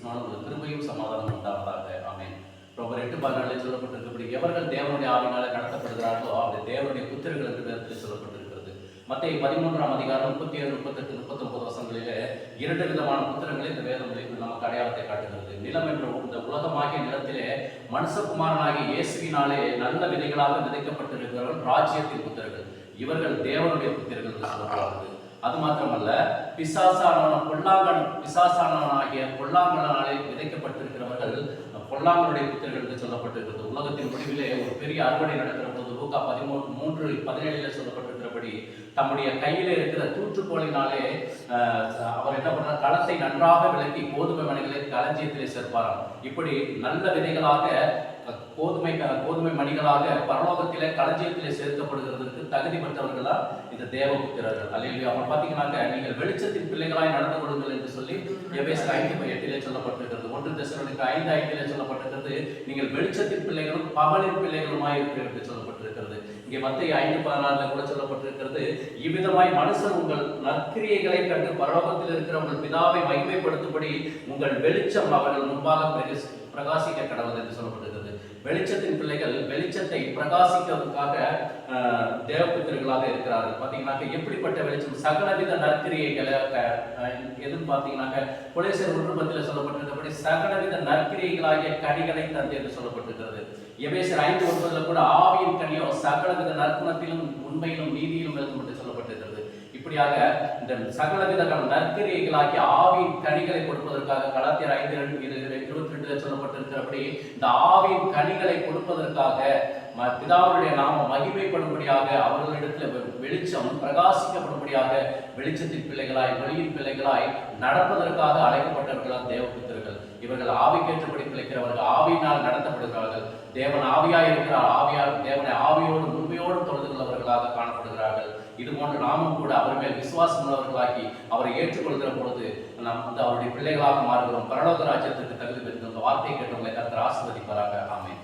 கிறிஸ்துவினால் உங்களுக்கு கிருபையும் சமாதானம் உண்டாவதாக. ஆமென். ரோமர் 8:14 சொல்லப்பட்டிருக்கிறபடி எவர்கள் தேவனுடைய ஆவியினாலே நடத்தப்படுகிறார்களோ அவருடைய தேவனுடைய புத்திரர்கள் என்று வேதத்தில் சொல்லப்பட்டிருக்கிறது. மத்தேயு 13:37, 37, 38, 39 வசனங்களிலே 2 விதமான புத்திரங்களை இந்த வேதம் நமக்கு அடையாளத்தை காட்டுகிறது. நிலம் என்ற இந்த உலகமாகிய நிலத்திலே மனுஷகுமாரனாகிய இயேசுவினாலே நல்ல விதைகளாக விதைக்கப்பட்டிருக்கிறவர்கள் ராஜ்யத்தின் புத்திரர்கள். இவர்கள் தேவனுடைய புத்திரர்கள் என்று சொல்லப்படுகிறது. அது மாத்திரமல்ல, பிசாசானவனாகிய பொல்லாங்கனாலே விதைக்கப்பட்டிருக்கிறவர்கள் பொல்லாங்கனுடைய புத்திரர்கள் என்று சொல்லப்பட்டிருக்கிறது. உலகத்தின் முடிவிலே ஒரு பெரிய அறுவடை நடக்கிற போது லூக்கா 13:17 சொல்லப்பட்டிருக்கிறபடி தம்முடைய கையில இருக்கிற தூற்றுக்கோளினாலே அவர் என்ன பண்றார், களத்தை நன்றாக விளக்கி கோதுமை மணிகளை களஞ்சியத்திலே சேர்ப்பாராம். இப்படி நல்ல விதைகளாக கோதுமை மணிகளாக பரலோகத்திலே களஞ்சியத்திலே சேர்க்கப்படுகிறதுக்கு தகுதி பெற்றவர்களா இந்த தேவபுத்திரர்கள். அல்லேலூயா. அவங்க பாத்தீங்கன்னாக்க நீங்கள் வெளிச்சத்தின் பிள்ளைகளாய் நடந்து கொள்ளுங்கள் என்று சொல்லி எபேசியர் 5:8 சொல்லப்பட்டிருக்கிறது. 1 தெசலோனிக்கர் 5:5 சொல்லப்பட்டிருக்கிறது. நீங்கள் வெளிச்சத்தின் பிள்ளைகளும் பகலின் பிள்ளைகளுமாய் இருக்கிறீர்கள் என்று சொல்லப்பட்டிருக்கிறது. இங்கே மத்தேயு 5:16 கூட சொல்லப்பட்டிருக்கிறது, இவ்விதமாய் மனுஷர் உங்கள் நற்கிரியைகளை கண்டு பரலோகத்தில் இருக்கிற உங்கள் பிதாவை மகிமைப்படுத்தும்படி உங்கள் வெளிச்சம் அவர்கள் முன்பாக பிரகாசிக்க கடவுள் என்று சொல்லப்பட்டிருக்கிறது. வெளிச்சத்தின் பிள்ளைகள் வெளிச்சத்தை பிரகாசிக்கிறதுக்காக தேவபுத்திரர்களாக இருக்கிறார்கள். பார்த்தீங்கன்னாக்க எப்படிப்பட்ட வெளிச்சம், சகலவித நற்கிரியைகளை எதுன்னு பார்த்தீங்கன்னாக்க கொலேசியர் 1:10 சொல்லப்பட்டிருக்கிறபடி சகலவித நற்கிரியைகளாகிய கனிகளை தந்து என்று சொல்லப்பட்டிருக்கிறது. எபேசியர் 5:9 கூட ஆவியின் கனியோ சகலவித நற்குணத்திலும் உண்மையிலும் நீதியிலும் இருக்கும் என்று சொல்லப்பட்டிருக்கிறது. இப்படியாக இந்த சகலவித நற்கிரியைகளாகிய ஆவியின் கனிகளை கொடுப்பதற்காக கலாத்தியர் 5:22 சொல்லப்பட்டிருக்கிறபடி இந்த ஆவியின் கனிகளை கொடுப்பதற்காக பிதாவுடைய நாம மகிமைப்படும்படியாக அவர்களிடத்தில் வெளிச்சம் பிரகாசிக்கப்படும்படியாக வெளிச்சத்தின் பிள்ளைகளாய் ஒளியின் பிள்ளைகளாய் நடப்பதற்காக அழைக்கப்பட்டவர்களால் தேவபுத்திரர்கள். இவர்கள் ஆவிக்கேற்றபடி பிழைக்கிறவர்கள், ஆவியினால் நடத்தப்படுகிறார்கள். தேவன் ஆவியாய் இருக்கிறார், தேவனை ஆவியோடு உண்மையோடு தொழுது கொள்ளவர்களாக காணப்படுகிறார்கள். இது போன்று நாமும் கூட அவர் மேல் விசுவாசம் உள்ளவர்களாகி அவரை ஏற்றுக்கொள்கிற பொழுது நாம் அவருடைய பிள்ளைகளாக மாறுகிறோம். பரலோக ராஜ்யத்திற்கு தகுதி பெறுகிற வார்த்தை கேட்டவங்களை கர்த்தர் ஆசீர்வதிப்பாராக. ஆமென்.